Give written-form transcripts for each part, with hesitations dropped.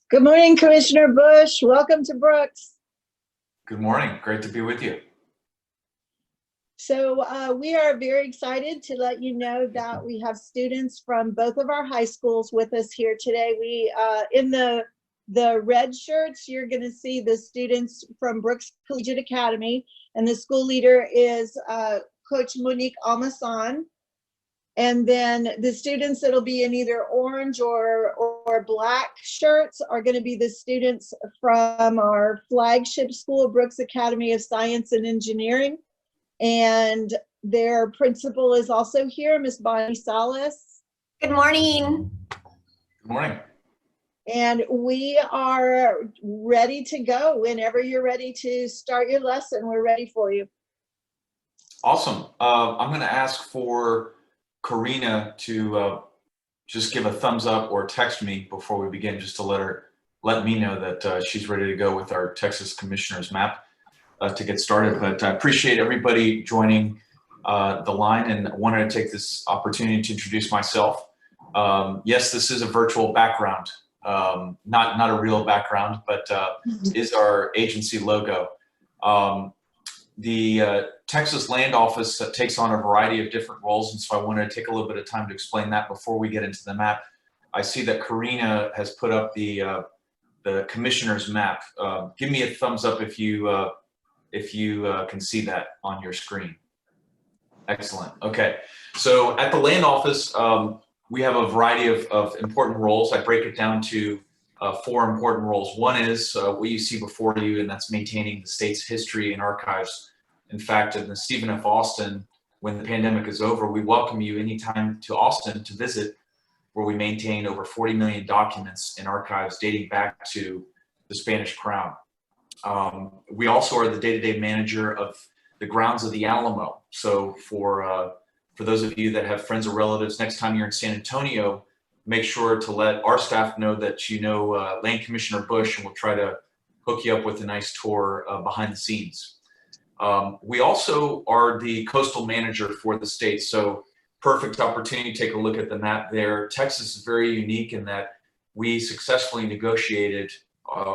Good morning, Commissioner Bush. Welcome to Brooks. Good morning. Great to be with you. So we are very excited to let you know that we have students from both of our high schools with us here today. We in the red shirts, you're going to see the students from Brooks Collegiate Academy, and the school leader is Coach Monique Almasan. And then the students that'll be in either orange or black shirts are going to be the students from our flagship school, Brooks Academy of Science and Engineering. And their principal is also here, Miss Bonnie Salas. Good morning. Good morning. And we are ready to go. Whenever you're ready to start your lesson, we're ready for you. Awesome. I'm going to ask for Karina to just give a thumbs up or text me before we begin, just to let me know that she's ready to go with our Texas Commissioner's Map to get started. But I appreciate everybody joining the line, and wanted to take this opportunity to introduce myself. Yes, this is a virtual background, not a real background, but is our agency logo. The Texas Land Office takes on a variety of different roles, and so I wanted to take a little bit of time to explain that before we get into the map. I see that Karina has put up the Commissioner's Map. Give me a thumbs up if you can see that on your screen. Excellent. Okay, so at the Land Office, we have a variety of important roles. I break it down to 4 important roles. One is what you see before you, and that's maintaining the state's history and archives. In fact, in the Stephen F. Austin, when the pandemic is over, we welcome you anytime to Austin to visit, where we maintain over 40 million documents in archives dating back to the Spanish Crown. We also are the day-to-day manager of the grounds of the Alamo. So for those of you that have friends or relatives, next time you're in San Antonio, make sure to let our staff know that you know Land Commissioner Bush, and we'll try to hook you up with a nice tour behind the scenes. We also are the coastal manager for the state, so perfect opportunity to take a look at the map there. Texas is very unique in that we successfully negotiated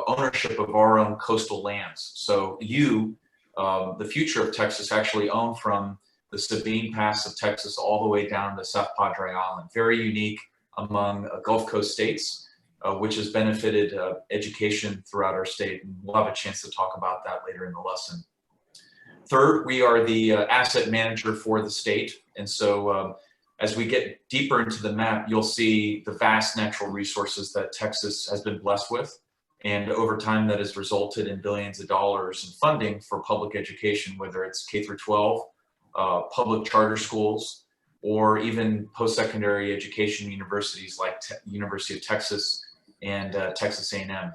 ownership of our own coastal lands. So you, the future of Texas, actually own from the Sabine Pass of Texas all the way down to South Padre Island. Very unique among Gulf Coast states, which has benefited education throughout our state, and we'll have a chance to talk about that later in the lesson. Third, we are the asset manager for the state, and so as we get deeper into the map, you'll see the vast natural resources that Texas has been blessed with, and over time that has resulted in billions of dollars in funding for public education, whether it's K through 12, public charter schools, or even post-secondary education universities like University of Texas and Texas A&M.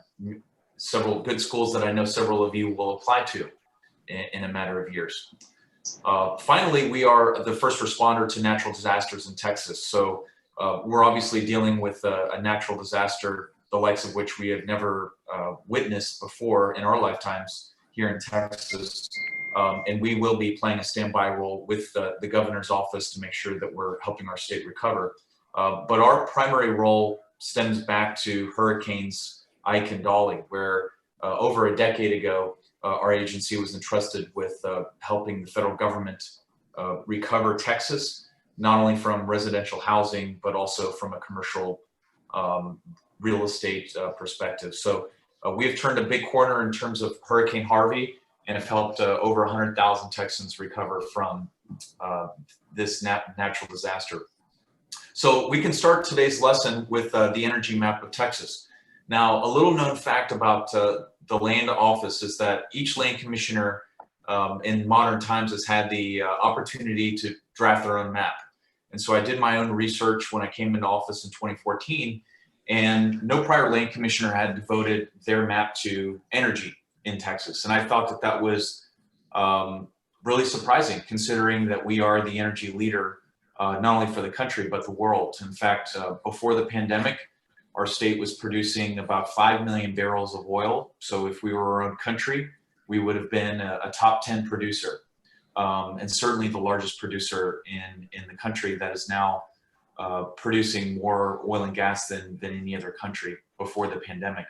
Several good schools that I know several of you will apply to in a matter of years. Finally, we are the first responder to natural disasters in Texas. So we're obviously dealing with a natural disaster, the likes of which we have never witnessed before in our lifetimes here in Texas. And we will be playing a standby role with the governor's office to make sure that we're helping our state recover. But our primary role stems back to Hurricanes Ike and Dolly, where over a decade ago, our agency was entrusted with helping the federal government recover Texas, not only from residential housing, but also from a commercial real estate perspective. So we have turned a big corner in terms of Hurricane Harvey, and have helped over 100,000 Texans recover from this natural disaster. So we can start today's lesson with the energy map of Texas. Now, a little known fact about the Land Office is that each land commissioner in modern times has had the opportunity to draft their own map. And so I did my own research when I came into office in 2014, and no prior land commissioner had devoted their map to energy in Texas. And I thought that that was really surprising, considering that we are the energy leader, not only for the country, but the world. In fact, before the pandemic, our state was producing about 5 million barrels of oil. So if we were our own country, we would have been a top 10 producer, and certainly the largest producer in the country that is now producing more oil and gas than any other country before the pandemic.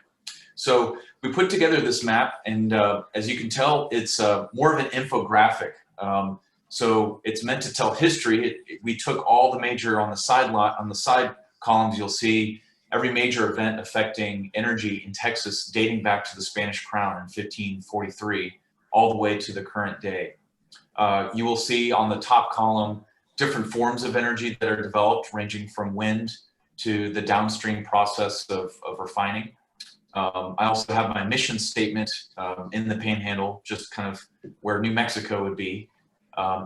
So we put together this map, and as you can tell, it's more of an infographic. So it's meant to tell history. We took all the major on the side columns. You'll see every major event affecting energy in Texas dating back to the Spanish Crown in 1543, all the way to the current day. You will see on the top column different forms of energy that are developed, ranging from wind to the downstream process of refining. I also have my mission statement in the Panhandle, just kind of where New Mexico would be,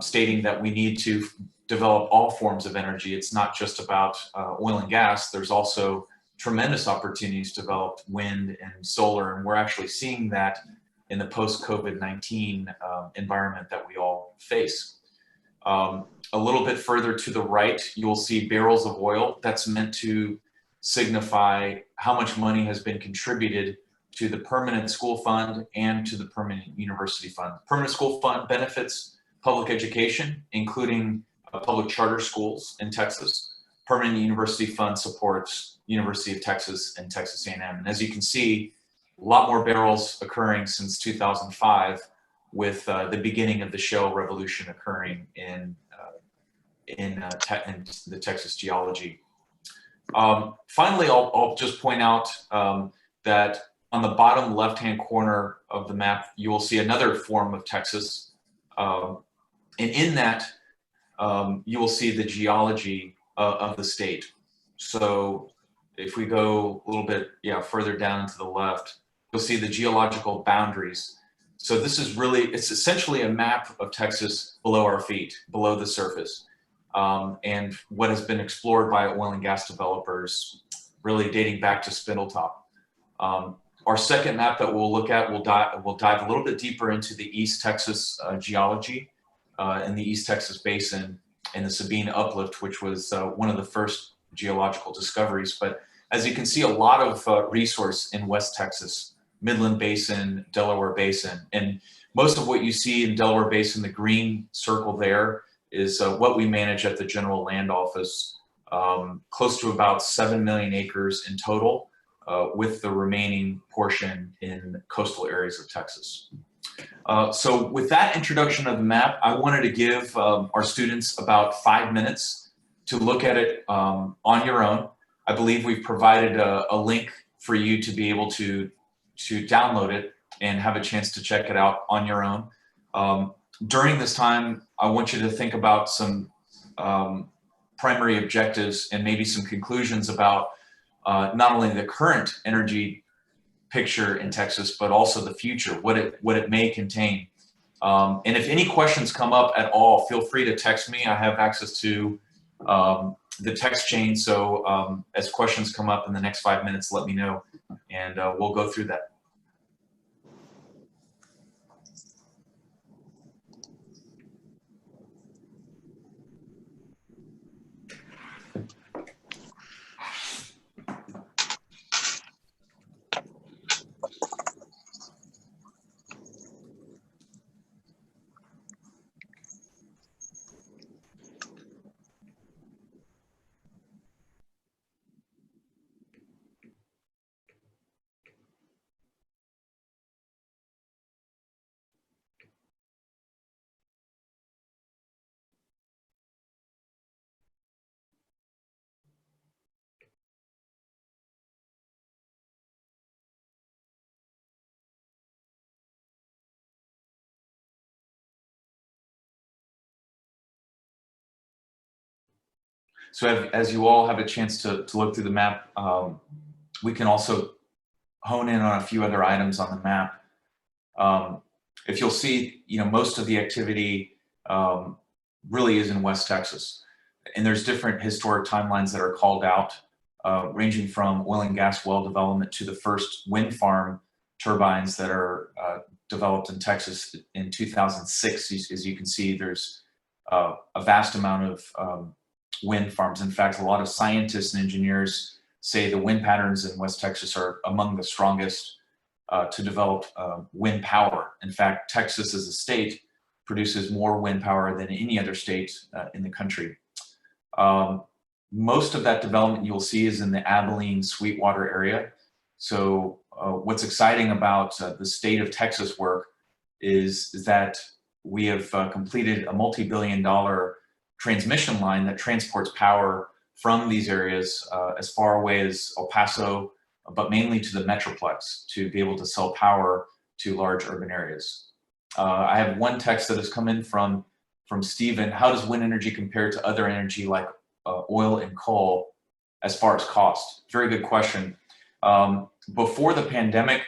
stating that we need to develop all forms of energy. It's not just about oil and gas. There's also tremendous opportunities to develop wind and solar, and we're actually seeing that in the post-COVID-19 environment that we all face. A little bit further to the right, you will see barrels of oil. That's meant to signify how much money has been contributed to the Permanent School Fund and to the Permanent University Fund. Permanent School Fund benefits public education, including public charter schools in Texas. Permanent University Fund supports University of Texas and Texas A&M. And as you can see, a lot more barrels occurring since 2005, with the beginning of the shale revolution occurring in the Texas geology. Finally, I'll just point out that on the bottom left-hand corner of the map, you will see another form of Texas. And in that, you will see the geology of the state. So if we go a little bit further down to the left, you'll see the geological boundaries. So this is it's essentially a map of Texas below our feet, below the surface. And what has been explored by oil and gas developers, really dating back to Spindletop. Our second map that we'll look at, we'll dive a little bit deeper into the East Texas geology in the East Texas Basin and the Sabine Uplift, which was one of the first geological discoveries. But as you can see, a lot of resource in West Texas, Midland Basin, Delaware Basin. And most of what you see in Delaware Basin, the green circle there, is what we manage at the General Land Office, close to about 7 million acres in total, with the remaining portion in coastal areas of Texas. So with that introduction of the map, I wanted to give our students about 5 minutes to look at it on your own. I believe we've provided a link for you to be able to download it and have a chance to check it out on your own. During this time, I want you to think about some primary objectives and maybe some conclusions about not only the current energy picture in Texas, but also the future, what it may contain. And if any questions come up at all, feel free to text me. I have access to the text chain. So as questions come up in the next 5 minutes, let me know, and we'll go through that. So as you all have a chance to look through the map, we can also hone in on a few other items on the map. If you'll see, most of the activity really is in West Texas. And there's different historic timelines that are called out, ranging from oil and gas well development to the first wind farm turbines that are developed in Texas in 2006. As you can see, there's a vast amount of wind farms. In fact, a lot of scientists and engineers say the wind patterns in West Texas are among the strongest to develop wind power. In fact, Texas as a state produces more wind power than any other state in the country. Most of that development you'll see is in the Abilene Sweetwater area. So what's exciting about the state of Texas work is that we have completed a multi-billion-dollar transmission line that transports power from these areas as far away as El Paso, but mainly to the Metroplex to be able to sell power to large urban areas. I have one text that has come in from Stephen. How does wind energy compare to other energy like oil and coal as far as cost? Very good question. Before the pandemic,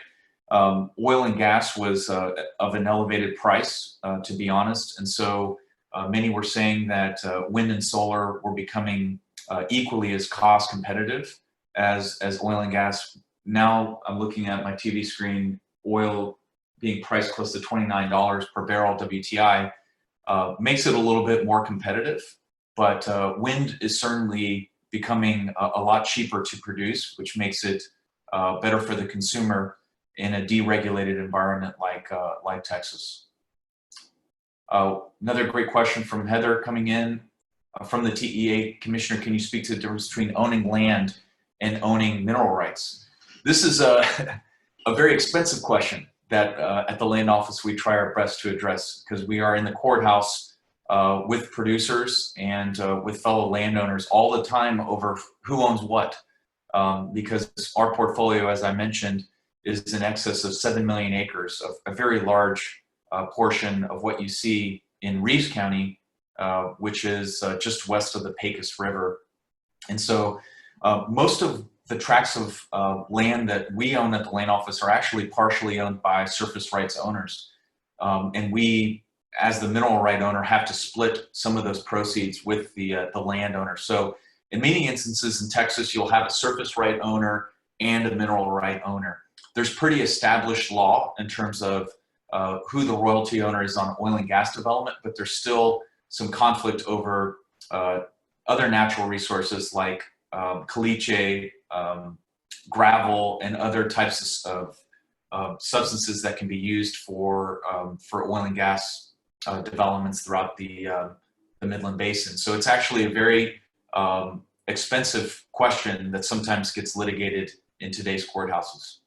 oil and gas was of an elevated price, to be honest. And so many were saying that wind and solar were becoming equally as cost competitive as oil and gas. Now I'm looking at my TV screen, oil being priced close to $29 per barrel WTI, makes it a little bit more competitive, but wind is certainly becoming a lot cheaper to produce, which makes it better for the consumer in a deregulated environment like Texas. Another great question from Heather coming in from the TEA Commissioner. Can you speak to the difference between owning land and owning mineral rights? This is a very expensive question that at the land office we try our best to address, because we are in the courthouse with producers and with fellow landowners all the time over who owns what, because our portfolio, as I mentioned, is in excess of 7 million acres, of a very large portion of what you see in Reeves County, which is just west of the Pecos River. And so most of the tracts of land that we own at the land office are actually partially owned by surface rights owners. And we, as the mineral right owner, have to split some of those proceeds with the landowner. So in many instances in Texas, you'll have a surface right owner and a mineral right owner. There's pretty established law in terms of who the royalty owner is on oil and gas development, but there's still some conflict over other natural resources like caliche, gravel, and other types of substances that can be used for oil and gas developments throughout the Midland Basin. So it's actually a very expensive question that sometimes gets litigated in today's courthouses.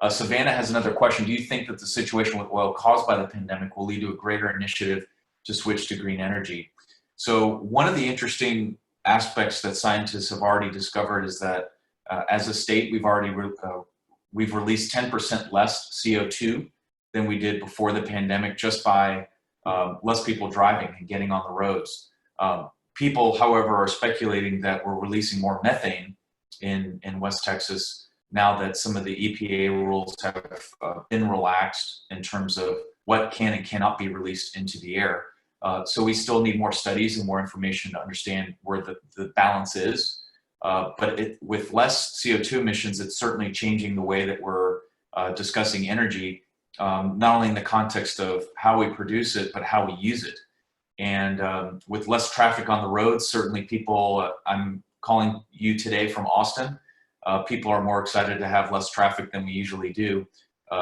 Savannah has another question. Do you think that the situation with oil caused by the pandemic will lead to a greater initiative to switch to green energy? So one of the interesting aspects that scientists have already discovered is that as a state, we've released 10% less CO2 than we did before the pandemic, just by less people driving and getting on the roads. People, however, are speculating that we're releasing more methane in West Texas now that some of the EPA rules have been relaxed in terms of what can and cannot be released into the air. So we still need more studies and more information to understand where the balance is. But with less CO2 emissions, it's certainly changing the way that we're discussing energy, not only in the context of how we produce it, but how we use it. And with less traffic on the roads, certainly people, I'm calling you today from Austin, people are more excited to have less traffic than we usually do.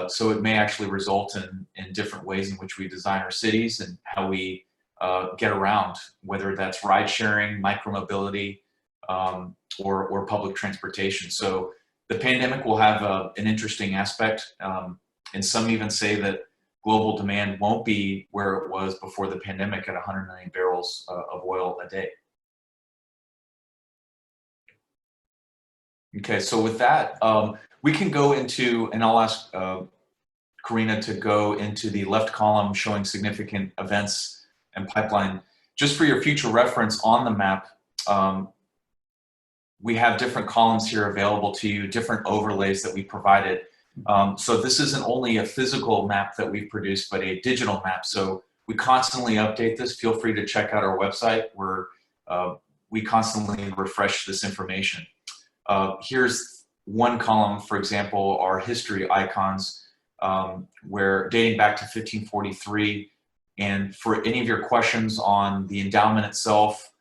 So it may actually result in different ways in which we design our cities and how we get around, whether that's ride sharing, micromobility, or public transportation. So the pandemic will have an interesting aspect. And some even say that global demand won't be where it was before the pandemic at 100 million barrels of oil a day. Okay, so with that, we can go into, and I'll ask Karina to go into the left column showing significant events and pipeline. Just for your future reference on the map, we have different columns here available to you, different overlays that we provided. So this isn't only a physical map that we've produced, but a digital map. So we constantly update this. Feel free to check out our website where we constantly refresh this information. Here's one column, for example, our history icons, where dating back to 1543. And for any of your questions on the endowment itself,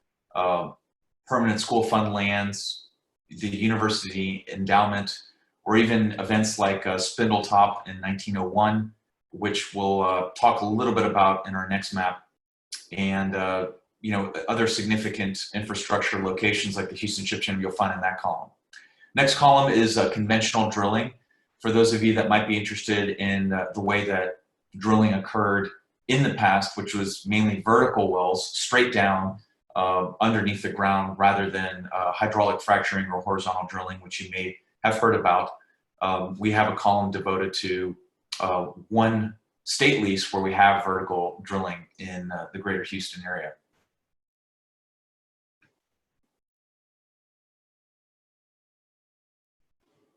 permanent school fund lands, the university endowment, or even events like Spindletop in 1901, which we'll talk a little bit about in our next map, and other significant infrastructure locations like the Houston Ship Channel you'll find in that column. Next column is conventional drilling for those of you that might be interested in the way that drilling occurred in the past, which was mainly vertical wells straight down underneath the ground rather than hydraulic fracturing or horizontal drilling, which you may have heard about. We have a column devoted to one state lease where we have vertical drilling in the greater Houston area.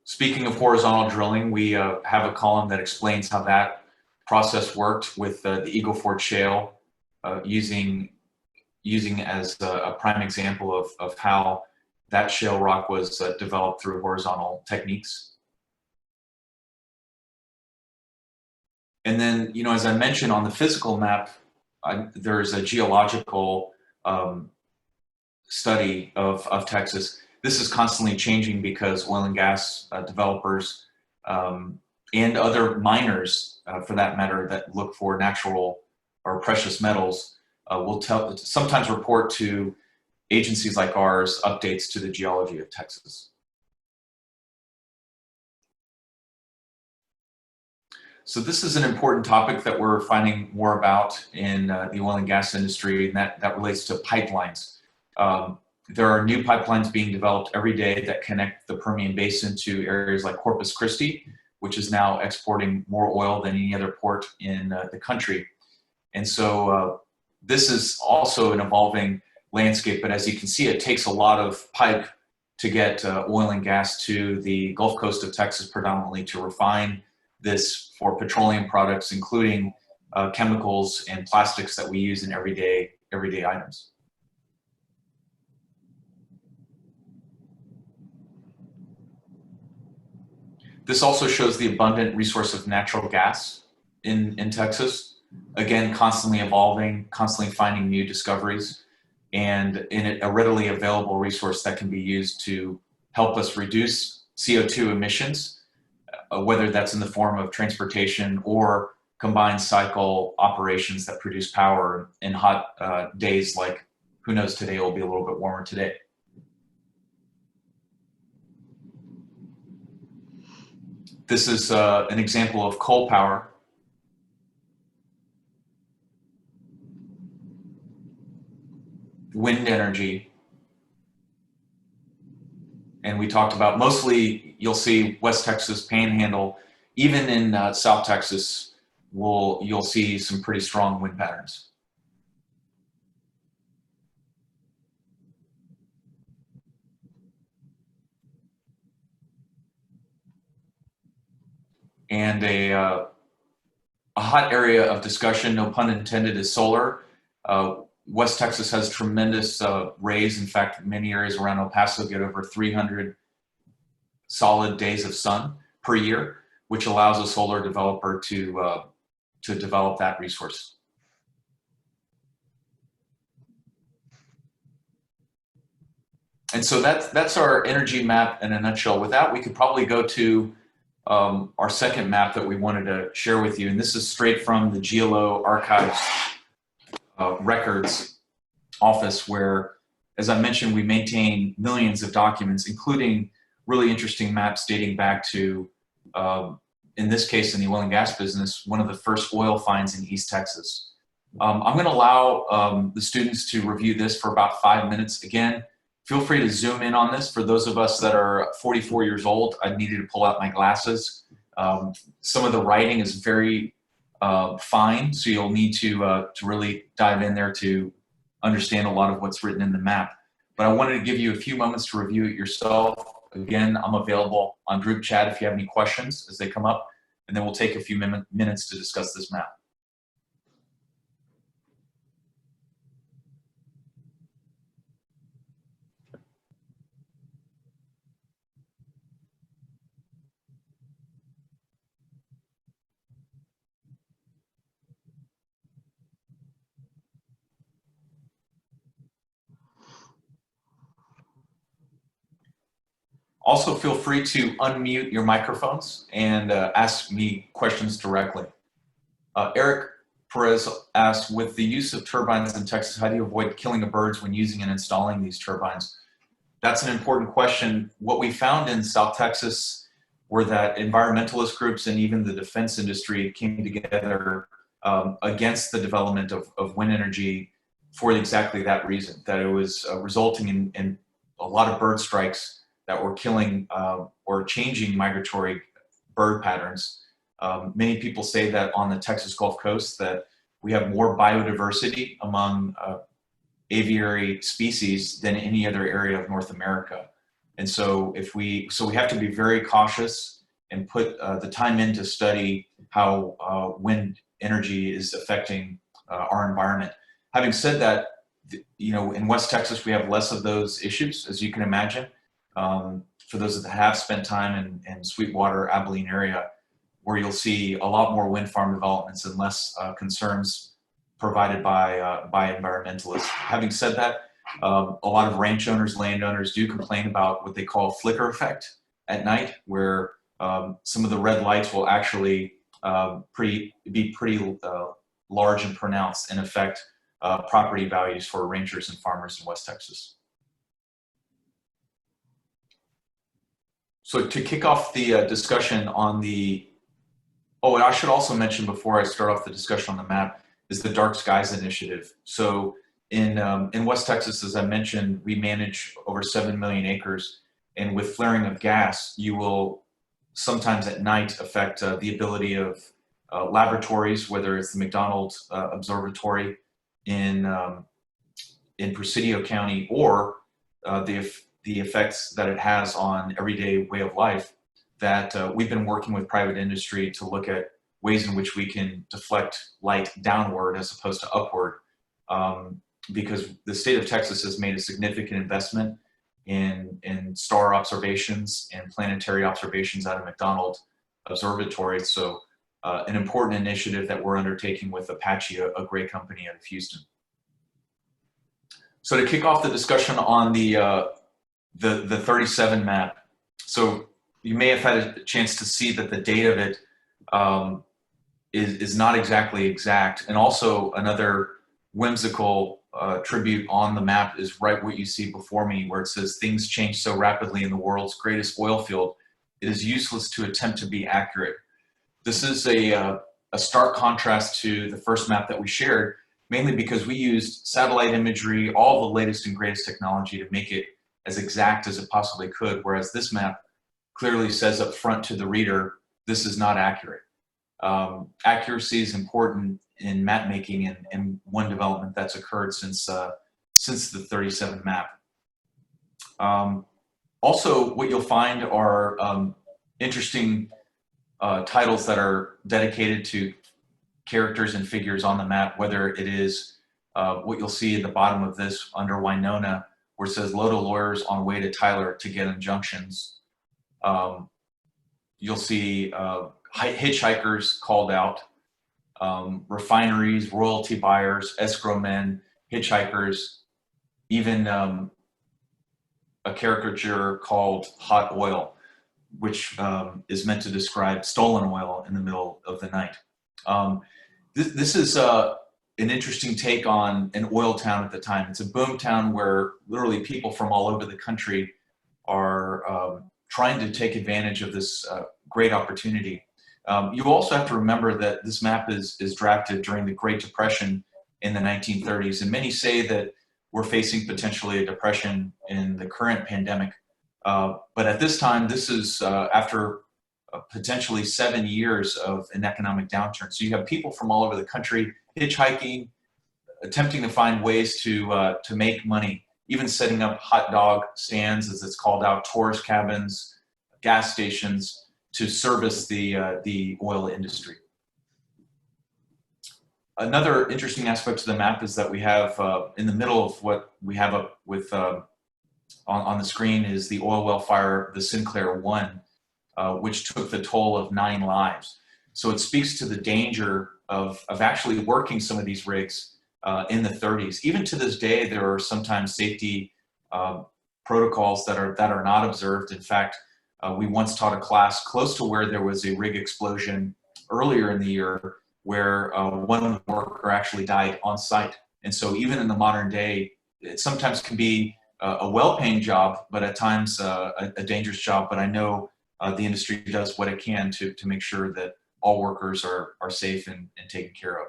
Speaking of horizontal drilling, we have a column that explains how that process worked with the Eagle Ford Shale, using as a prime example of how that shale rock was developed through horizontal techniques. And then, you know, as I mentioned on the physical map, there's a geological study of Texas. This is constantly changing because oil and gas developers and other miners, for that matter, that look for natural or precious metals will sometimes report to agencies like ours updates to the geology of Texas. So this is an important topic that we're finding more about in the oil and gas industry, and that relates to pipelines. There are new pipelines being developed every day that connect the Permian Basin to areas like Corpus Christi, which is now exporting more oil than any other port in the country. And so this is also an evolving landscape, but as you can see, it takes a lot of pipe to get oil and gas to the Gulf Coast of Texas predominantly to refine this for petroleum products, including chemicals and plastics that we use in everyday items. This also shows the abundant resource of natural gas in Texas. Again, constantly evolving, constantly finding new discoveries, and in a readily available resource that can be used to help us reduce CO2 emissions, whether that's in the form of transportation or combined cycle operations that produce power in hot days like, who knows, today will be a little bit warmer today. This is an example of coal power. Wind energy. And we talked about mostly, you'll see West Texas Panhandle, even in South Texas, you'll see some pretty strong wind patterns. And a hot area of discussion, no pun intended, is solar. West Texas has tremendous rays. In fact, many areas around El Paso get over 300 solid days of sun per year, which allows a solar developer to develop that resource. And so that's our energy map in a nutshell. With that, we could probably go to our second map that we wanted to share with you. And this is straight from the GLO Archives Records Office, where, as I mentioned, we maintain millions of documents, including really interesting maps dating back to, in this case, in the oil and gas business, one of the first oil finds in East Texas. I'm going to allow the students to review this for about 5 minutes. Again, feel free to zoom in on this. For those of us that are 44 years old, I needed to pull out my glasses. Some of the writing is very fine, so you'll need to really dive in there to understand a lot of what's written in the map. But I wanted to give you a few moments to review it yourself. Again, I'm available on group chat if you have any questions as they come up, and then we'll take a few minutes to discuss this map. Also, feel free to unmute your microphones and ask me questions directly. Eric Perez asked, with the use of turbines in Texas, how do you avoid killing the birds when using and installing these turbines? That's an important question. What we found in South Texas were that environmentalist groups and even the defense industry came together against the development of wind energy for exactly that reason, that it was resulting in a lot of bird strikes that were killing or changing migratory bird patterns. Many people say that on the Texas Gulf Coast that we have more biodiversity among aviary species than any other area of North America. And so we have to be very cautious and put the time in to study how wind energy is affecting our environment. Having said that, in West Texas, we have less of those issues, as you can imagine. For those that have spent time in Sweetwater, Abilene area, where you'll see a lot more wind farm developments and less concerns provided by environmentalists. Having said that, a lot of ranch owners, landowners do complain about what they call flicker effect at night, where some of the red lights will actually be pretty large and pronounced and affect property values for ranchers and farmers in West Texas. So to kick off the discussion on and I should also mention before I start off the discussion on the map is the Dark Skies Initiative. So in West Texas, as I mentioned, we manage over 7 million acres, and with flaring of gas, you will sometimes at night affect the ability of laboratories, whether it's the McDonald Observatory in Presidio County, or the effects that it has on everyday way of life, that we've been working with private industry to look at ways in which we can deflect light downward as opposed to upward, because the state of Texas has made a significant investment in star observations and planetary observations out of McDonald Observatory. So an important initiative that we're undertaking with Apache, a great company out of Houston. So to kick off the discussion on the 37 map, so you may have had a chance to see that the date of it is not exactly exact. And also another whimsical tribute on the map is right what you see before me, where it says, "Things change so rapidly in the world's greatest oil field, it is useless to attempt to be accurate." This is a stark contrast to the first map that we shared, mainly because we used satellite imagery, all the latest and greatest technology to make it as exact as it possibly could, whereas this map clearly says up front to the reader, this is not accurate. Accuracy is important in map making and one development that's occurred since the 37 map. Also, what you'll find are interesting titles that are dedicated to characters and figures on the map, whether it is what you'll see at the bottom of this under Winona, where it says load of lawyers on way to Tyler to get injunctions. You'll see hitchhikers called out, refineries, royalty buyers, escrow men, hitchhikers, even a caricature called hot oil, which is meant to describe stolen oil in the middle of the night. This is an interesting take on an oil town at the time. It's a boom town where literally people from all over the country are trying to take advantage of this great opportunity. You also have to remember that this map is drafted during the Great Depression in the 1930s, and many say that we're facing potentially a depression in the current pandemic. But at this time, this is after potentially 7 years of an economic downturn. So you have people from all over the country hitchhiking, attempting to find ways to make money, even setting up hot dog stands, as it's called out, tourist cabins, gas stations, to service the oil industry. Another interesting aspect to the map is that we have in the middle of what we have up with on the screen is the oil well fire, the Sinclair 1, which took the toll of 9 lives. So it speaks to the danger of actually working some of these rigs in the 30s. Even to this day, there are sometimes safety protocols that are not observed. In fact, we once taught a class close to where there was a rig explosion earlier in the year where one worker actually died on site. And so even in the modern day, it sometimes can be a well-paying job, but at times a dangerous job. But I know the industry does what it can to make sure that all workers are safe and taken care of.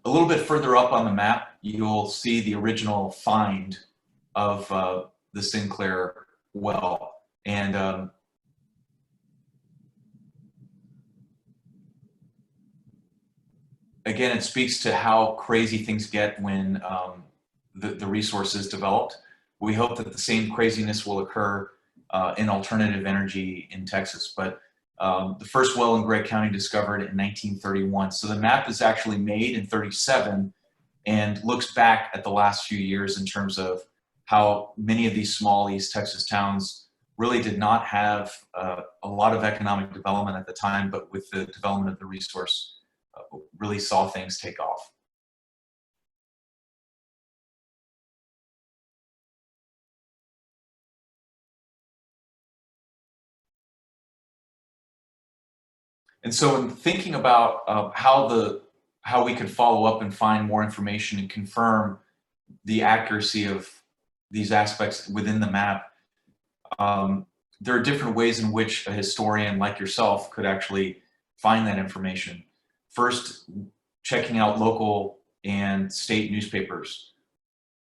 A little bit further up on the map, you'll see the original find of the Sinclair well. And again, it speaks to how crazy things get when the resource is developed. We hope that the same craziness will occur in alternative energy in Texas. But the first well in Gray County discovered in 1931. So the map is actually made in 37 and looks back at the last few years in terms of how many of these small East Texas towns really did not have a lot of economic development at the time, but with the development of the resource, really saw things take off. And so in thinking about how we could follow up and find more information and confirm the accuracy of these aspects within the map, there are different ways in which a historian like yourself could actually find that information. First, checking out local and state newspapers,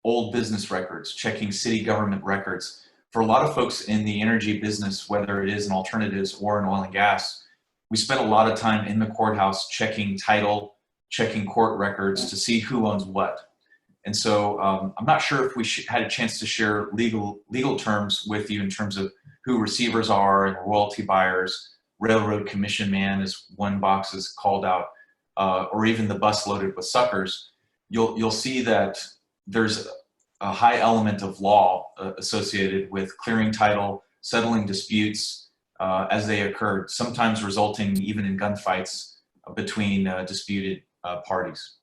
old business records, checking city government records. For a lot of folks in the energy business, whether it is in alternatives or in oil and gas, we spent a lot of time in the courthouse checking title, checking court records to see who owns what. And so I'm not sure if we had a chance to share legal terms with you in terms of who receivers are and royalty buyers, railroad commission man, as one box is called out, or even the bus loaded with suckers. You'll see that there's a high element of law associated with clearing title, settling disputes as they occurred, sometimes resulting even in gunfights between disputed parties.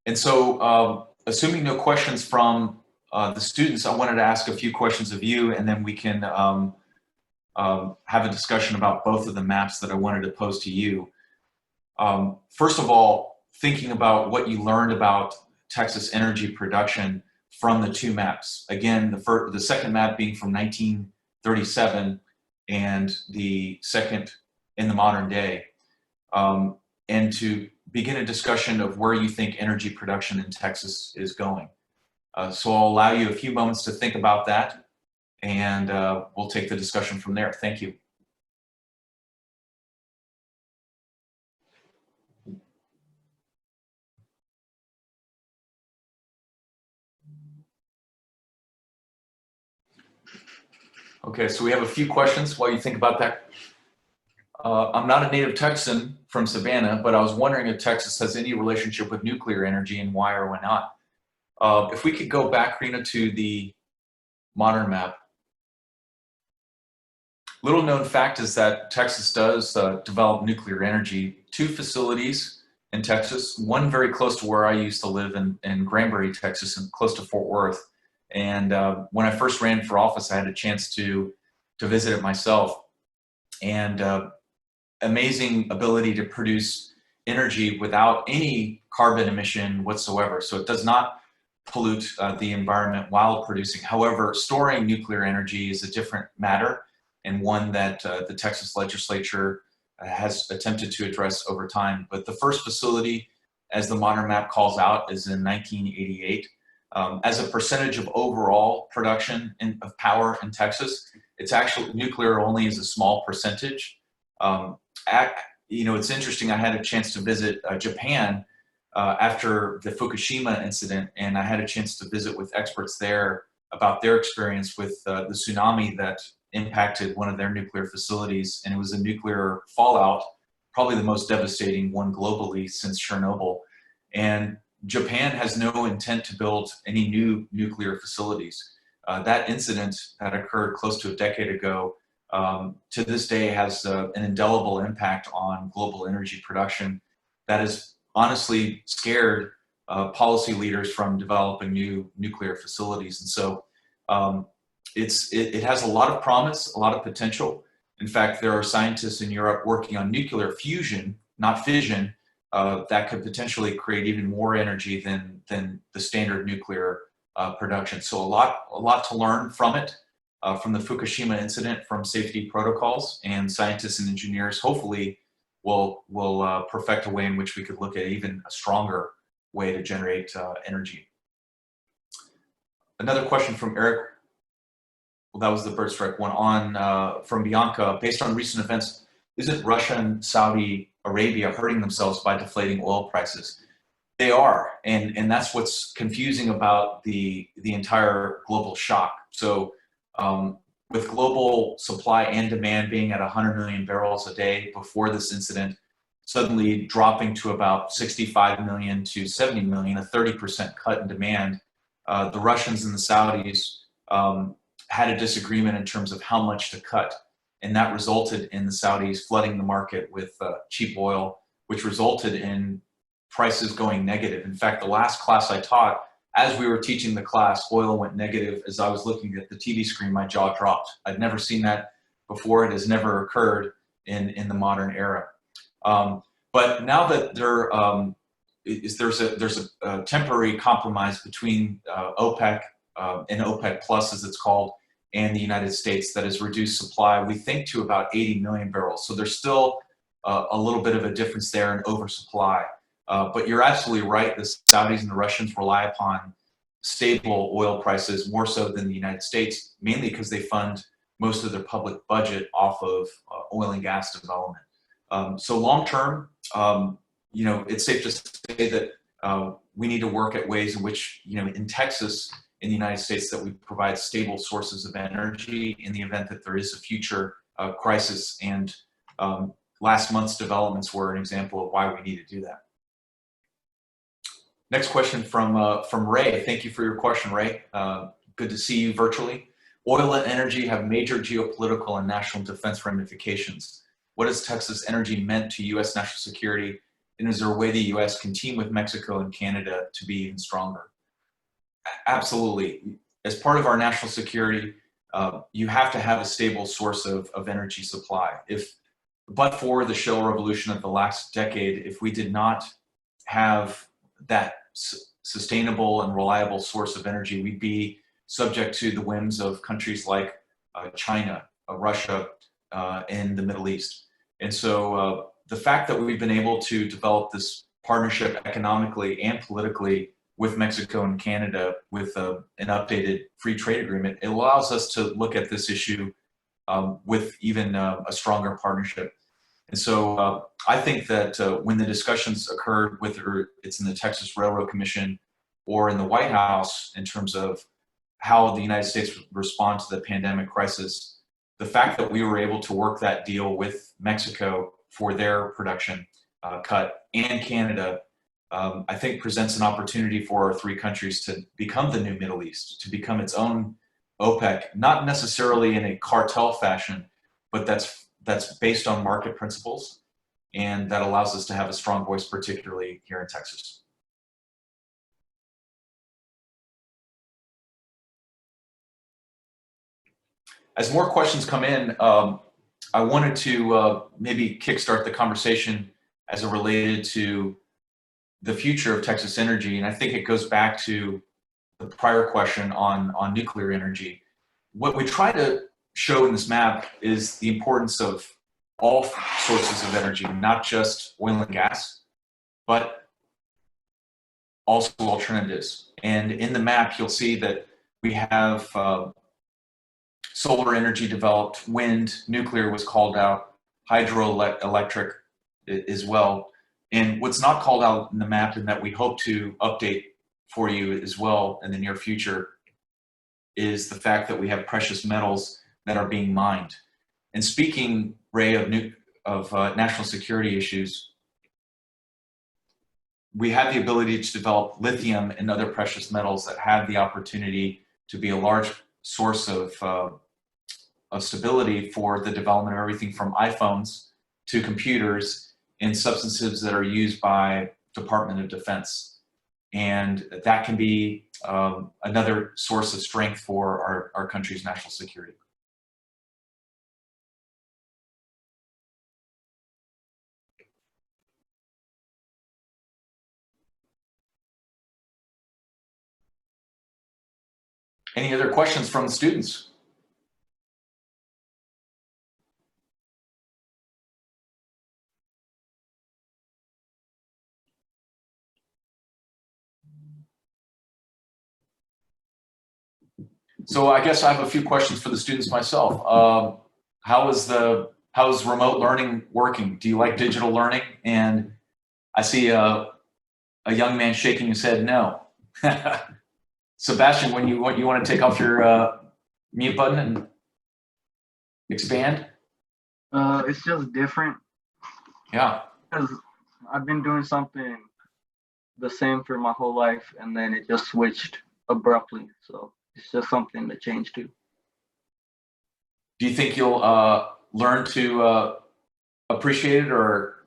And so, assuming no questions from the students, I wanted to ask a few questions of you, and then we can have a discussion about both of the maps that I wanted to pose to you. First of all, thinking about what you learned about Texas energy production from the two maps. Again, the second map being from 1937 and the second in the modern day. And to begin a discussion of where you think energy production in Texas is going. So I'll allow you a few moments to think about that, and we'll take the discussion from there. Thank you. Okay, so we have a few questions while you think about that. I'm not a native Texan from Savannah, but I was wondering if Texas has any relationship with nuclear energy and why or why not. If we could go back, Rena, to the modern map. Little known fact is that Texas does develop nuclear energy. 2 facilities in Texas, one very close to where I used to live in Granbury, Texas, and close to Fort Worth. And when I first ran for office, I had a chance to visit it myself. And amazing ability to produce energy without any carbon emission whatsoever. So it does not pollute the environment while producing. However, storing nuclear energy is a different matter, and one that the Texas legislature has attempted to address over time. But the first facility, as the modern map calls out, is in 1988. As a percentage of overall production of power in Texas, it's actually nuclear only is a small percentage. It's interesting, I had a chance to visit Japan after the Fukushima incident, and I had a chance to visit with experts there about their experience with the tsunami that impacted one of their nuclear facilities, and it was a nuclear fallout, probably the most devastating one globally since Chernobyl. And Japan has no intent to build any new nuclear facilities. That incident that occurred close to a decade ago to this day has an indelible impact on global energy production that has honestly scared policy leaders from developing new nuclear facilities. And so it has a lot of promise, a lot of potential. In fact, there are scientists in Europe working on nuclear fusion, not fission, that could potentially create even more energy than the standard nuclear production. So a lot to learn from it, from the Fukushima incident, from safety protocols, and scientists and engineers hopefully will perfect a way in which we could look at even a stronger way to generate energy. Another question from Eric. Well, that was the bird strike one. On from Bianca. Based on recent events, isn't Russia and Saudi Arabia hurting themselves by deflating oil prices? They are, and that's what's confusing about the entire global shock. So with global supply and demand being at 100 million barrels a day before this incident, suddenly dropping to about 65 million to 70 million, a 30% cut in demand, the Russians and the Saudis had a disagreement in terms of how much to cut. And that resulted in the Saudis flooding the market with cheap oil, which resulted in prices going negative. In fact, the last class I taught, as we were teaching the class, oil went negative. As I was looking at the TV screen, my jaw dropped. I'd never seen that before. It has never occurred in the modern era. But now that there's a temporary compromise between OPEC and OPEC Plus, as it's called, and the United States that has reduced supply, we think, to about 80 million barrels. So there's still a little bit of a difference there in oversupply. But you're absolutely right. The Saudis and the Russians rely upon stable oil prices more so than the United States, mainly because they fund most of their public budget off of oil and gas development. So long term, it's safe to say that we need to work at ways in which, in Texas, in the United States, that we provide stable sources of energy in the event that there is a future crisis. And last month's developments were an example of why we need to do that. Next question from Ray. Thank you for your question, Ray. Good to see you virtually. Oil and energy have major geopolitical and national defense ramifications. What has Texas energy meant to U.S. national security? And is there a way the U.S. can team with Mexico and Canada to be even stronger? Absolutely. As part of our national security, you have to have a stable source of energy supply. But for the shale revolution of the last decade, if we did not have that sustainable and reliable source of energy, we'd be subject to the whims of countries like China, Russia, and the Middle East. And so the fact that we've been able to develop this partnership economically and politically with Mexico and Canada with an updated free trade agreement, it allows us to look at this issue with even a stronger partnership. And so I think that when the discussions occurred, whether it's in the Texas Railroad Commission or in the White House in terms of how the United States would respond to the pandemic crisis, the fact that we were able to work that deal with Mexico for their production cut and Canada, I think presents an opportunity for our three countries to become the new Middle East, to become its own OPEC, not necessarily in a cartel fashion, but that's based on market principles, and that allows us to have a strong voice, particularly here in Texas. As more questions come in, I wanted to maybe kickstart the conversation as it related to the future of Texas energy, and I think it goes back to the prior question on nuclear energy. What we try to show in this map is the importance of all sources of energy, not just oil and gas, but also alternatives. And in the map, you'll see that we have solar energy developed, wind, nuclear was called out, hydroelectric as well. And what's not called out in the map, and that we hope to update for you as well in the near future, is the fact that we have precious metals that are being mined. And speaking, Ray, of national security issues, we have the ability to develop lithium and other precious metals that have the opportunity to be a large source of stability for the development of everything from iPhones to computers and substances that are used by Department of Defense. And that can be another source of strength for our country's national security. Any other questions from the students? So I guess I have a few questions for the students myself. How's remote learning working? Do you like digital learning? And I see a young man shaking his head no. Sebastian, when you want to take off your mute button and expand? It's just different Yeah. because I've been doing something the same for my whole life, and then it just switched abruptly. So it's just something to change to. Do you think you'll learn to appreciate it, or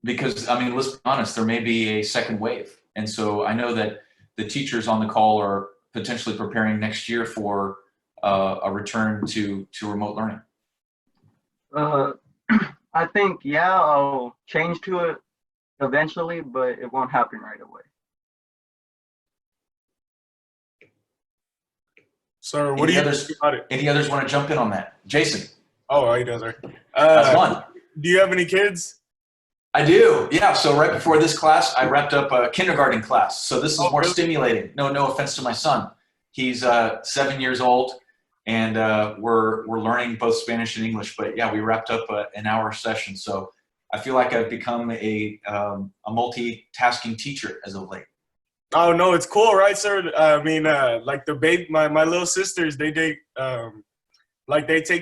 because I mean, let's be honest, there may be a second wave, and so I know that the teachers on the call are potentially preparing next year for a return to remote learning. I think, yeah, I'll change to it eventually, but it won't happen right away. So what do you think about it? Any others want to jump in on that? Jason. Oh, how you doing, sir? That's fun. Do you have any kids? I do, yeah. So right before this class, I wrapped up a kindergarten class. So this is more really? stimulating. No offense to my son. He's 7 years old, and we're learning both Spanish and English. But yeah, we wrapped up an hour session. So I feel like I've become a multitasking teacher as of late. Oh no, it's cool, right, sir? I mean, like my little sisters, they take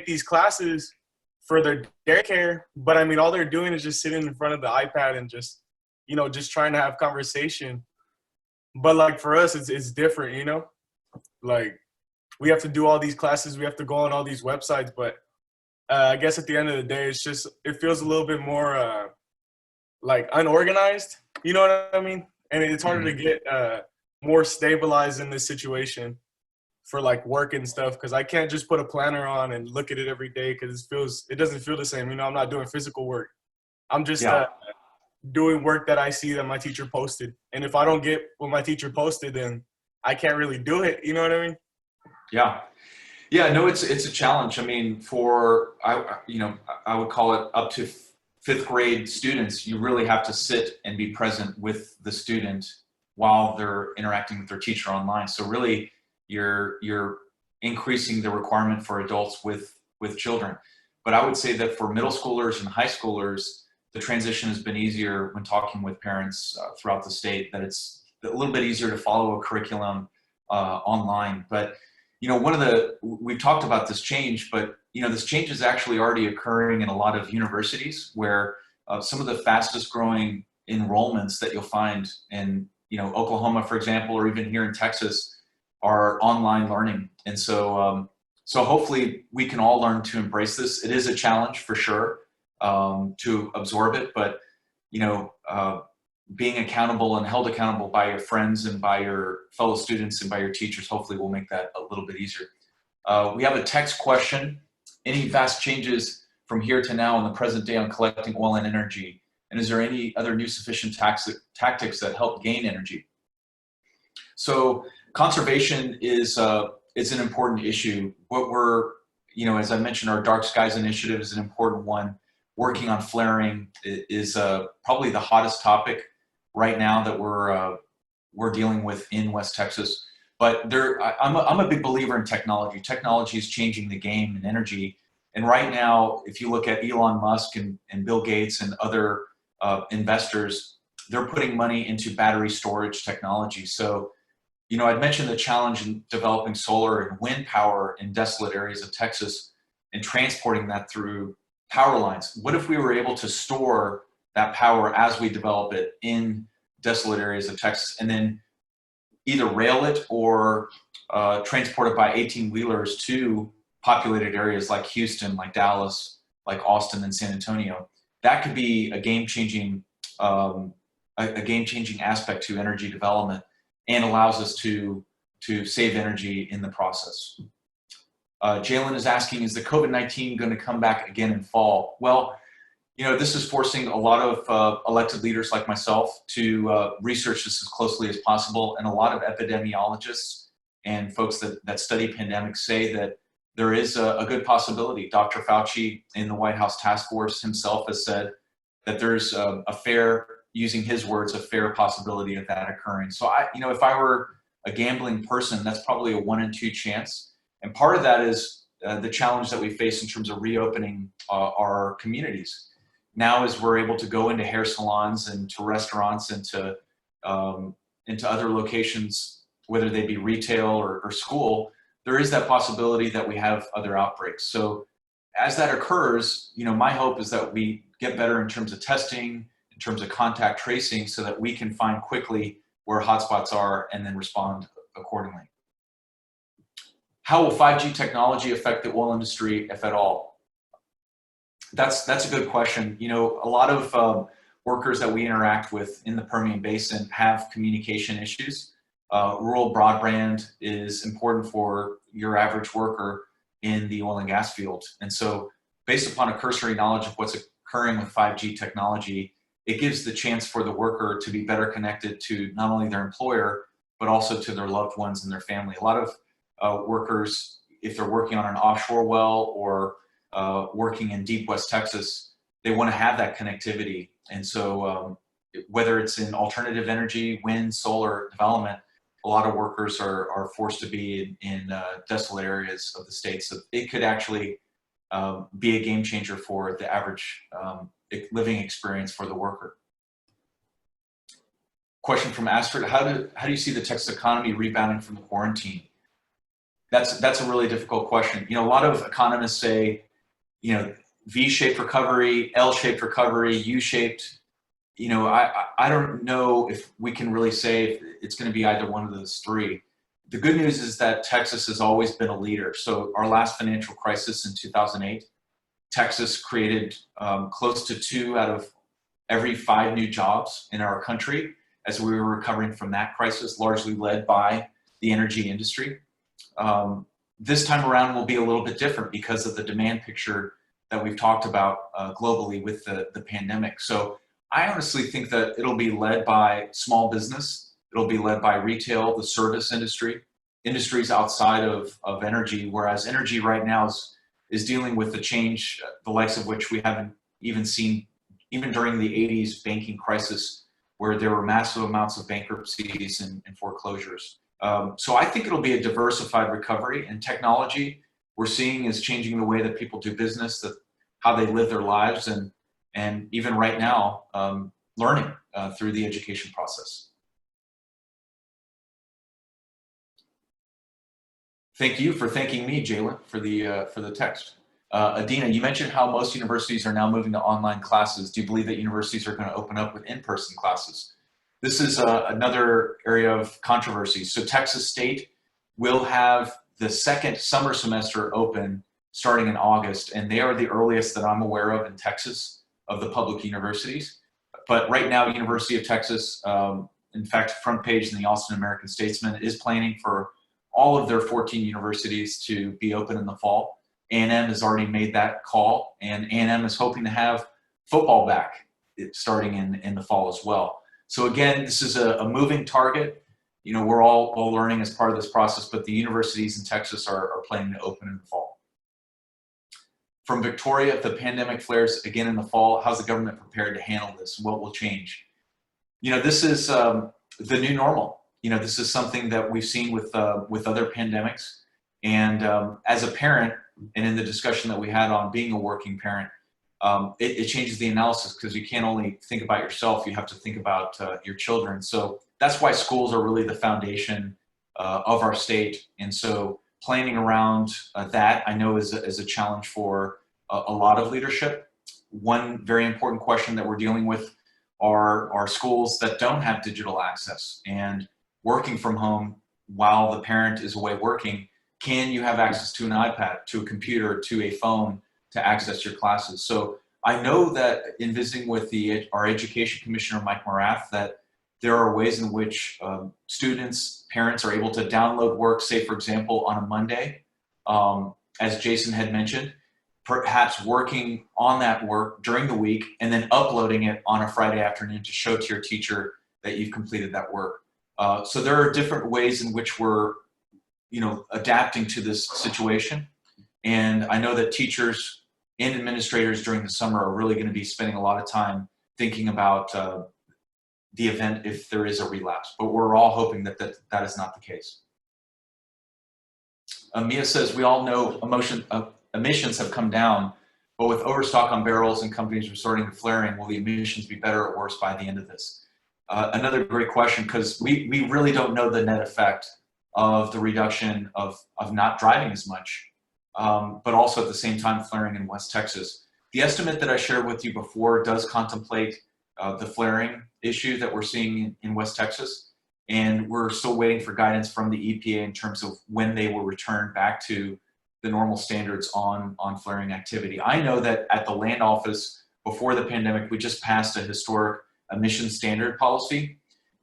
these classes for their daycare, but I mean, all they're doing is just sitting in front of the iPad and just trying to have conversation. But like for us, it's different, like we have to do all these classes, we have to go on all these websites, but I guess at the end of the day, it feels a little bit more like unorganized, you know what I mean? And it's harder to get more stabilized in this situation for like work and stuff, because I can't just put a planner on and look at it every day, because it doesn't feel the same. I'm not doing physical work. I'm just doing work that I see that my teacher posted. And if I don't get what my teacher posted, then I can't really do it. You know what I mean? Yeah. Yeah, no, it's a challenge. I mean, I would call it up to fifth grade students, you really have to sit and be present with the student while they're interacting with their teacher online. So really, you're increasing the requirement for adults with children. But I would say that for middle schoolers and high schoolers, the transition has been easier when talking with parents throughout the state, that it's a little bit easier to follow a curriculum online. But we've talked about this change, but this change is actually already occurring in a lot of universities, where some of the fastest growing enrollments that you'll find in Oklahoma, for example, or even here in Texas, are online learning. And so hopefully we can all learn to embrace this. It is a challenge for sure to absorb it, but being accountable and held accountable by your friends and by your fellow students and by your teachers hopefully will make that a little bit easier. We have a text question. Any vast changes from here to now in the present day on collecting oil and energy? And is there any other new sufficient tactics that help gain energy? So conservation is an important issue. What we're, as I mentioned, our Dark Skies initiative is an important one. Working on flaring is probably the hottest topic right now that we're dealing with in West Texas. But I'm a big believer in technology. Technology is changing the game in energy. And right now, if you look at Elon Musk and Bill Gates and other investors, they're putting money into battery storage technology. So, I'd mentioned the challenge in developing solar and wind power in desolate areas of Texas and transporting that through power lines. What if we were able to store that power as we develop it in desolate areas of Texas, and then either rail it or transport it by 18-wheelers to populated areas like Houston, like Dallas, like Austin and San Antonio? That could be a game-changing aspect to energy development, and allows us to save energy in the process. Jalen is asking, is the COVID-19 going to come back again in fall? Well, this is forcing a lot of elected leaders like myself to research this as closely as possible, and a lot of epidemiologists and folks that study pandemics say that there is a good possibility. Dr. Fauci in the White House task force himself has said that there's a fair, using his words, a fair possibility of that occurring. So if I were a gambling person, that's probably a 1 in 2 chance. And part of that is the challenge that we face in terms of reopening our communities. Now, as we're able to go into hair salons and to restaurants and to other locations, whether they be retail or school, there is that possibility that we have other outbreaks. So as that occurs, my hope is that we get better in terms of testing, in terms of contact tracing, so that we can find quickly where hotspots are and then respond accordingly. How will 5G technology affect the oil industry, if at all? That's a good question. A lot of workers that we interact with in the Permian Basin have communication issues. Rural broadband is important for your average worker in the oil and gas field. And so based upon a cursory knowledge of what's occurring with 5G technology, it gives the chance for the worker to be better connected to not only their employer, but also to their loved ones and their family. A lot of workers, if they're working on an offshore well or working in deep West Texas, they want to have that connectivity. And so whether it's in alternative energy, wind, solar development, a lot of workers are forced to be in desolate areas of the state. So it could actually be a game changer for the average living experience for the worker. Question from Astrid: How do you see the Texas economy rebounding from the quarantine? That's a really difficult question. A lot of economists say, V-shaped recovery, L-shaped recovery, U-shaped. I don't know if we can really say if it's going to be either one of those three. The good news is that Texas has always been a leader. So our last financial crisis in 2008, Texas created close to 2 out of every 5 new jobs in our country as we were recovering from that crisis, largely led by the energy industry. This time around will be a little bit different because of the demand picture that we've talked about globally with the pandemic. So I honestly think that it'll be led by small business. It'll be led by retail, the service industry, industries outside of energy, whereas energy right now is dealing with the change, the likes of which we haven't even seen, even during the 80s banking crisis, where there were massive amounts of bankruptcies and foreclosures. So I think it'll be a diversified recovery, and technology we're seeing is changing the way that people do business, how they live their lives, and even right now, learning through the education process. Thank you for thanking me, Jalen, for the text. Adina, you mentioned how most universities are now moving to online classes. Do you believe that universities are going to open up with in-person classes? This is another area of controversy. So Texas State will have the second summer semester open starting in August, and they are the earliest that I'm aware of in Texas of the public universities. But right now, University of Texas, in fact, front page in the Austin American Statesman, is planning for all of their 14 universities to be open in the fall. A&M has already made that call, and A&M is hoping to have football back starting in the fall as well. So again, this is a moving target. We're all learning as part of this process, but the universities in Texas are planning to open in the fall. From Victoria, if the pandemic flares again in the fall, how's the government prepared to handle this? What will change? This is the new normal. This is something that we've seen with other pandemics. And as a parent, and in the discussion that we had on being a working parent, it changes the analysis, because you can't only think about yourself, you have to think about your children. So that's why schools are really the foundation of our state. And so planning around that, I know, is a challenge for a lot of leadership. One very important question that we're dealing with are schools that don't have digital access and working from home while the parent is away working. Can you have access to an iPad, to a computer, to a phone to access your classes? So I know that in visiting with our education commissioner, Mike Morath, that there are ways in which students, parents are able to download work, say, for example, on a Monday, as Jason had mentioned, perhaps working on that work during the week and then uploading it on a Friday afternoon to show to your teacher that you've completed that work. So there are different ways in which we're adapting to this situation. And I know that teachers and administrators during the summer are really going to be spending a lot of time thinking about the event if there is a relapse. But we're all hoping that that is not the case. Mia says, we all know emissions have come down, but with overstock on barrels and companies resorting to flaring, will the emissions be better or worse by the end of this? Another great question, because we really don't know the net effect of the reduction of not driving as much, but also at the same time flaring in West Texas. The estimate that I shared with you before does contemplate the flaring issue that we're seeing in West Texas. And we're still waiting for guidance from the EPA in terms of when they will return back to the normal standards on flaring activity. I know that at the land office before the pandemic, we just passed a historic emission standard policy.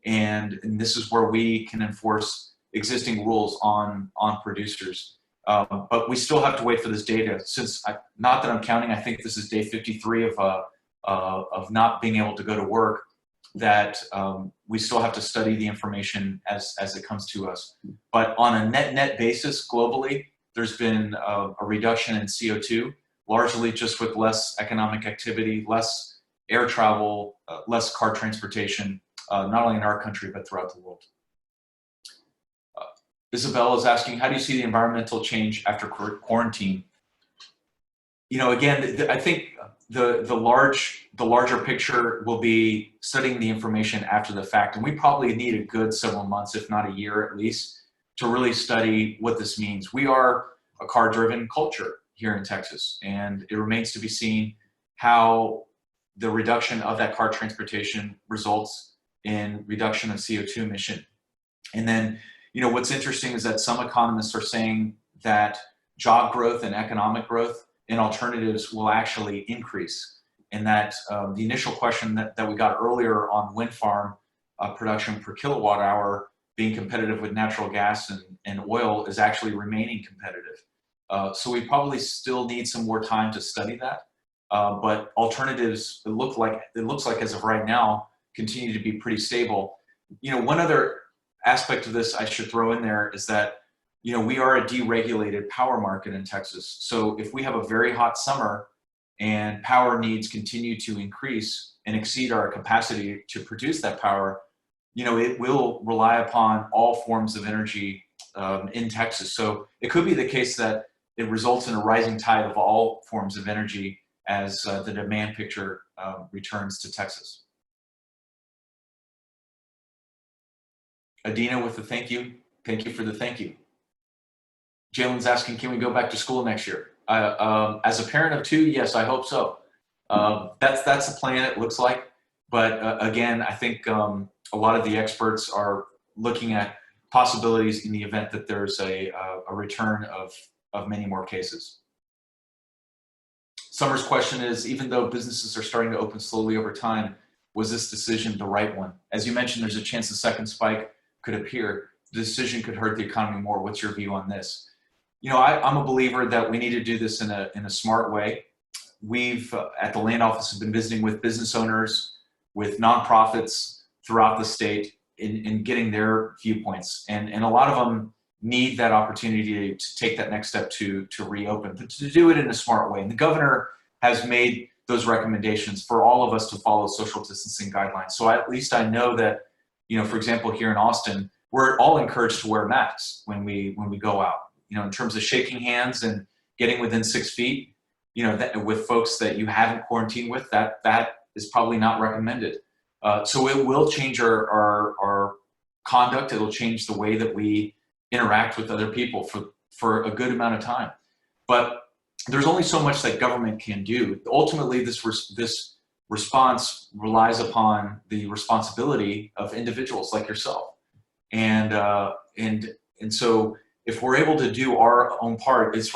And this is where we can enforce existing rules on producers. But we still have to wait for this data since, not that I'm counting, I think this is day 53 of not being able to go to work, that we still have to study the information as it comes to us. But on a net basis globally, there's been a reduction in CO2, largely just with less economic activity, less air travel, less car transportation, not only in our country, but throughout the world. Isabel is asking, how do you see the environmental change after quarantine? Again, I think the larger picture will be studying the information after the fact. And we probably need a good several months, if not a year at least, to really study what this means. We are a car-driven culture here in Texas, and it remains to be seen how the reduction of that car transportation results in reduction of CO2 emission. And then, what's interesting is that some economists are saying that job growth and economic growth in alternatives will actually increase. And that the initial question that we got earlier on wind farm production per kilowatt hour being competitive with natural gas and oil is actually remaining competitive. So we probably still need some more time to study that. But alternatives, it looks like as of right now, continue to be pretty stable. One other aspect of this I should throw in there is that we are a deregulated power market in Texas. So if we have a very hot summer and power needs continue to increase and exceed our capacity to produce that power, it will rely upon all forms of energy in Texas. So it could be the case that it results in a rising tide of all forms of energy as the demand picture returns to Texas. Adina with the thank you. Thank you for the thank you. Jalen's asking, can we go back to school next year? As a parent of two, yes, I hope so. That's the plan, it looks like. But again, I think a lot of the experts are looking at possibilities in the event that there's a return of many more cases. Summer's question is, even though businesses are starting to open slowly over time, was this decision the right one? As you mentioned, there's a chance a second spike could appear. The decision could hurt the economy more. What's your view on this? I'm a believer that we need to do this in a smart way. We've, at the land office, have been visiting with business owners, with nonprofits throughout the state in getting their viewpoints. And a lot of them need that opportunity to take that next step to reopen, but to do it in a smart way. And the governor has made those recommendations for all of us to follow social distancing guidelines. So at least I know that, for example, here in Austin, we're all encouraged to wear masks when we go out. In terms of shaking hands and getting within 6 feet, with folks that you haven't quarantined with, that is probably not recommended. So it will change our conduct. It'll change the way that we interact with other people for a good amount of time. But there's only so much that government can do. Ultimately, this response relies upon the responsibility of individuals like yourself. And so if we're able to do our own part, it's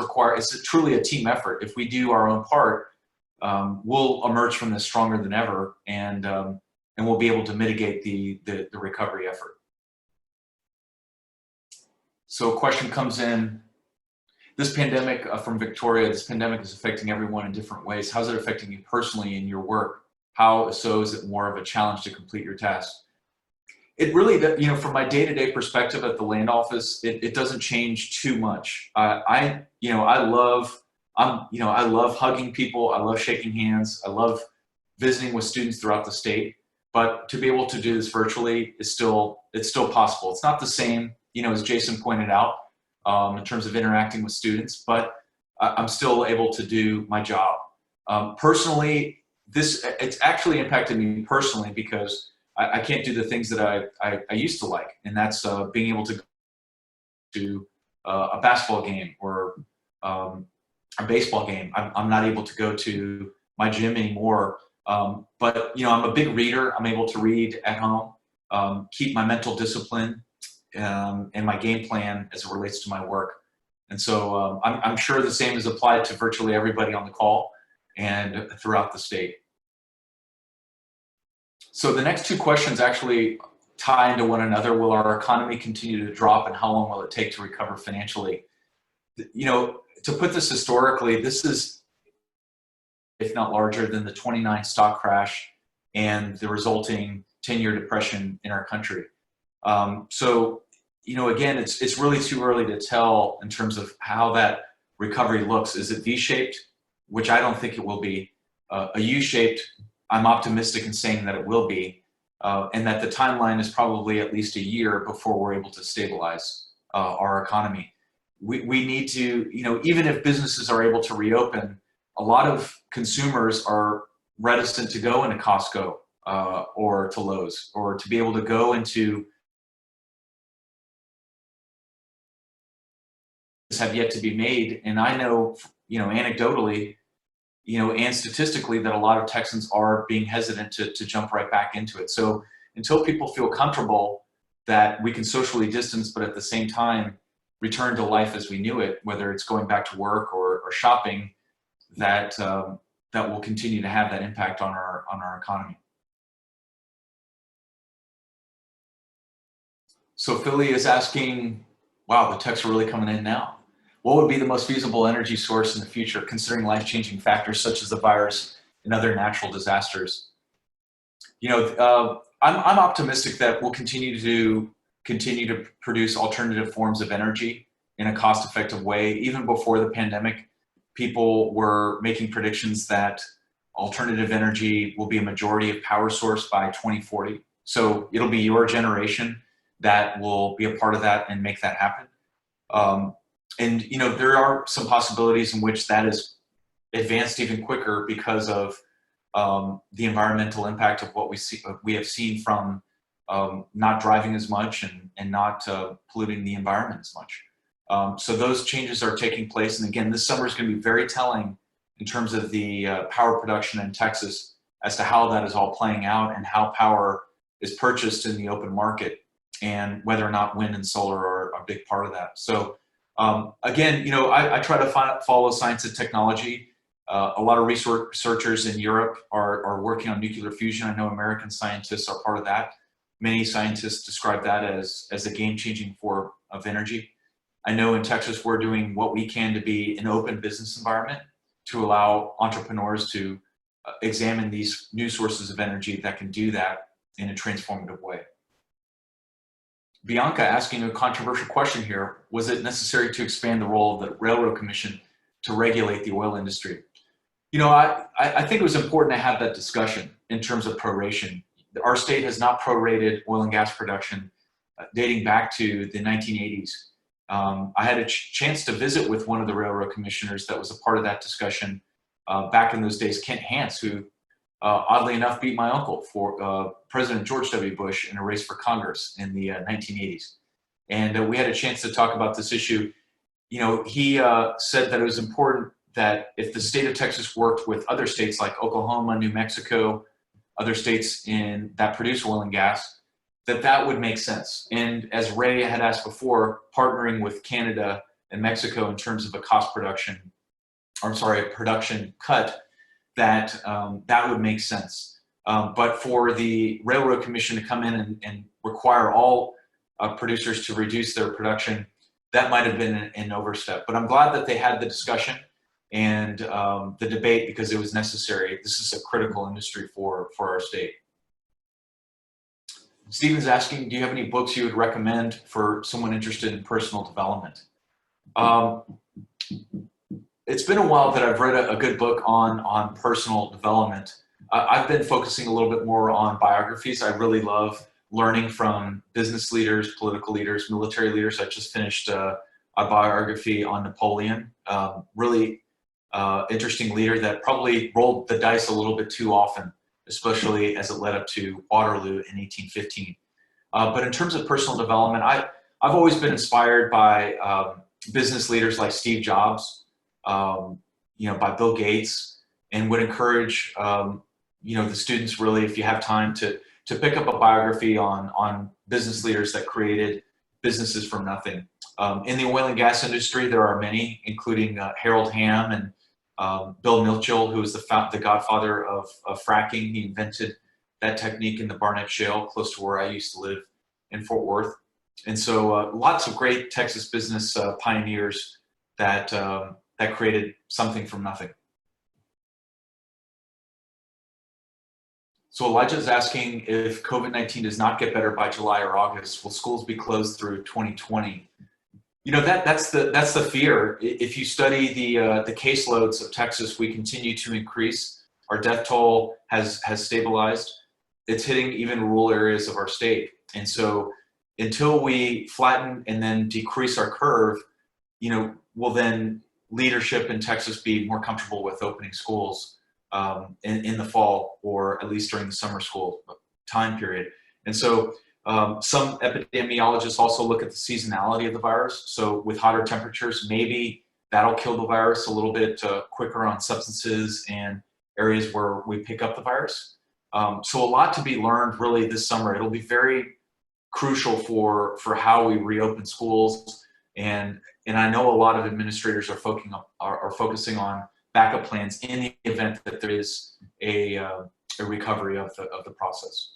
truly a team effort. If we do our own part, we'll emerge from this stronger than ever, and we'll be able to mitigate the recovery effort. So a question comes in. This pandemic from Victoria, this pandemic is affecting everyone in different ways. How's it affecting you personally in your work? How so is it more of a challenge to complete your tasks? It really, you know, from my day-to-day perspective at the land office, it doesn't change too much. You know, I love, you know, I love hugging people. I love shaking hands. I love visiting with students throughout the state. But to be able to do this virtually is it's still possible. It's not the same, you know, as Jason pointed out, in terms of interacting with students, but I'm still able to do my job. Personally, it's actually impacted me personally because I can't do the things that I used to like, and that's being able to go to a basketball game or a baseball game. I'm not able to go to my gym anymore. But you know, I'm a big reader. I'm able to read at home, keep my mental discipline and my game plan as it relates to my work. And so I'm sure the same is applied to virtually everybody on the call and throughout the state. So the next two questions actually tie into one another. Will our economy continue to drop, and how long will it take to recover financially? You know, to put this historically, this is, if not larger than the 29 stock crash and the resulting 10-year depression in our country. So, you know, again, it's really too early to tell in terms of how that recovery looks. Is it V-shaped, which I don't think it will be, a U-shaped? I'm optimistic in saying that it will be, and that the timeline is probably at least a year before we're able to stabilize our economy. We need to, you know, even if businesses are able to reopen, a lot of consumers are reticent to go into Costco or to Lowe's, or to be able to go into, have yet to be made. And I know, you know, anecdotally, you know, and statistically, that a lot of Texans are being hesitant to jump right back into it. So until people feel comfortable that we can socially distance, but at the same time return to life as we knew it, whether it's going back to work or shopping, that that will continue to have that impact on our economy. So Philly is asking, wow, the texts are really coming in now. What would be the most feasible energy source in the future, considering life-changing factors such as the virus and other natural disasters? You know, I'm optimistic that we'll continue to produce alternative forms of energy in a cost-effective way. Even before the pandemic, people were making predictions that alternative energy will be a majority of power source by 2040. So it'll be your generation that will be a part of that and make that happen. And you know, there are some possibilities in which that is advanced even quicker because of the environmental impact of what we have seen from not driving as much and not polluting the environment as much. So those changes are taking place. And again, this summer is going to be very telling in terms of the power production in Texas as to how that is all playing out and how power is purchased in the open market, and whether or not wind and solar are a big part of that. So again, you know, I try to follow science and technology. A lot of researchers in Europe are working on nuclear fusion. I know American scientists are part of that. Many scientists describe that as a game-changing form of energy. I know in Texas, we're doing what we can to be an open business environment to allow entrepreneurs to examine these new sources of energy that can do that in a transformative way. Bianca asking a controversial question here: was it necessary to expand the role of the Railroad Commission to regulate the oil industry? You know, I think it was important to have that discussion in terms of proration. Our state has not prorated oil and gas production dating back to the 1980s. I had a chance to visit with one of the railroad commissioners that was a part of that discussion back in those days, Kent Hance, who oddly enough beat my uncle for President George W. Bush in a race for Congress in the 1980s. And we had a chance to talk about this issue. You know, he said that it was important that if the state of Texas worked with other states like Oklahoma, New Mexico, other states that produce oil and gas, that would make sense. And as Ray had asked before, partnering with Canada and Mexico in terms of a production cut, that would make sense. But for the Railroad Commission to come in and require all producers to reduce their production, that might have been an overstep. But I'm glad that they had the discussion and the debate, because it was necessary. This is a critical industry for our state. Steven's asking, do you have any books you would recommend for someone interested in personal development? It's been a while that I've read a good book on personal development. I've been focusing a little bit more on biographies. I really love learning from business leaders, political leaders, military leaders. I just finished a biography on Napoleon. Really interesting leader that probably rolled the dice a little bit too often, especially as it led up to Waterloo in 1815. But in terms of personal development, I've always been inspired by business leaders like Steve Jobs, by Bill Gates, and would encourage the students, really, if you have time, to pick up a biography on business leaders that created businesses from nothing. In the oil and gas industry, there are many, including Harold Hamm and Bill Milchel, who is the godfather of fracking. He invented that technique in the Barnett Shale, close to where I used to live in Fort Worth. And so lots of great Texas business pioneers that created something from nothing. So Elijah's asking, if COVID-19 does not get better by July or August, will schools be closed through 2020? That's the fear. If you study the caseloads of Texas, we continue to increase. Our death toll has stabilized. It's hitting even rural areas of our state. And so until we flatten and then decrease our curve, will then leadership in Texas be more comfortable with opening schools in the fall, or at least during the summer school time period. And so some epidemiologists also look at the seasonality of the virus. So with hotter temperatures, maybe that'll kill the virus a little bit quicker on substances and areas where we pick up the virus. So a lot to be learned really this summer. It'll be very crucial for how we reopen schools. And I know a lot of administrators are focusing on backup plans in the event that there is a recovery of the process.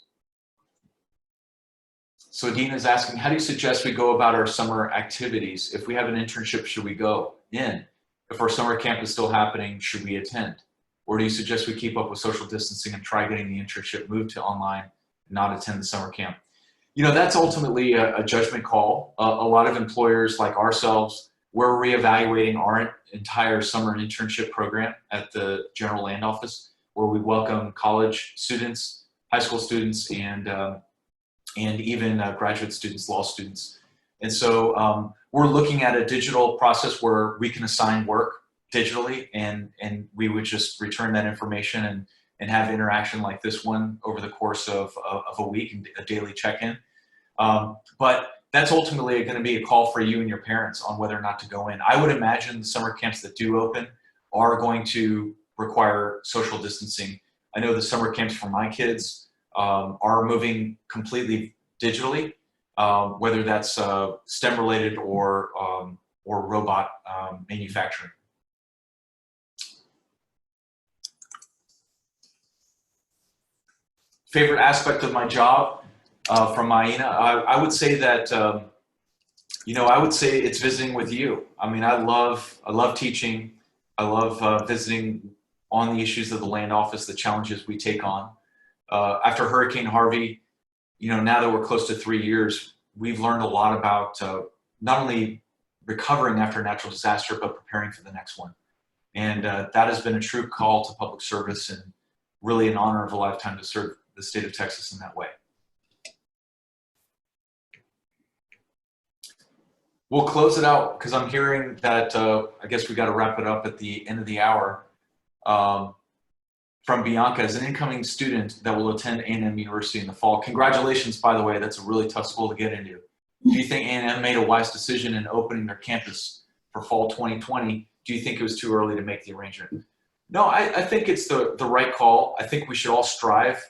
So Dean is asking, how do you suggest we go about our summer activities? If we have an internship, should we go in? If our summer camp is still happening, should we attend? Or do you suggest we keep up with social distancing and try getting the internship moved to online and not attend the summer camp? That's ultimately a judgment call. A lot of employers like ourselves, we're reevaluating our entire summer internship program at the General Land Office, where we welcome college students, high school students, and even graduate students, law students. And so we're looking at a digital process where we can assign work digitally, and we would just return that information and have interaction like this one over the course of a week, and a daily check-in. But that's ultimately going to be a call for you and your parents on whether or not to go in. I would imagine the summer camps that do open are going to require social distancing. I know the summer camps for my kids are moving completely digitally, whether that's STEM related or robot manufacturing. Favorite aspect of my job from Maina, I would say that I would say it's visiting with you. I mean, I love teaching. I love visiting on the issues of the land office, the challenges we take on. After Hurricane Harvey, now that we're close to 3 years, we've learned a lot about not only recovering after a natural disaster, but preparing for the next one. And that has been a true call to public service, and really an honor of a lifetime to serve the state of Texas in that way. We'll close it out because I'm hearing that I guess we got to wrap it up at the end of the hour. From Bianca, as an incoming student that will attend A&M University in the fall. Congratulations, by the way, that's a really tough school to get into. Do you think A&M made a wise decision in opening their campus for fall 2020? Do you think it was too early to make the arrangement? No, I think it's the right call. I think we should all strive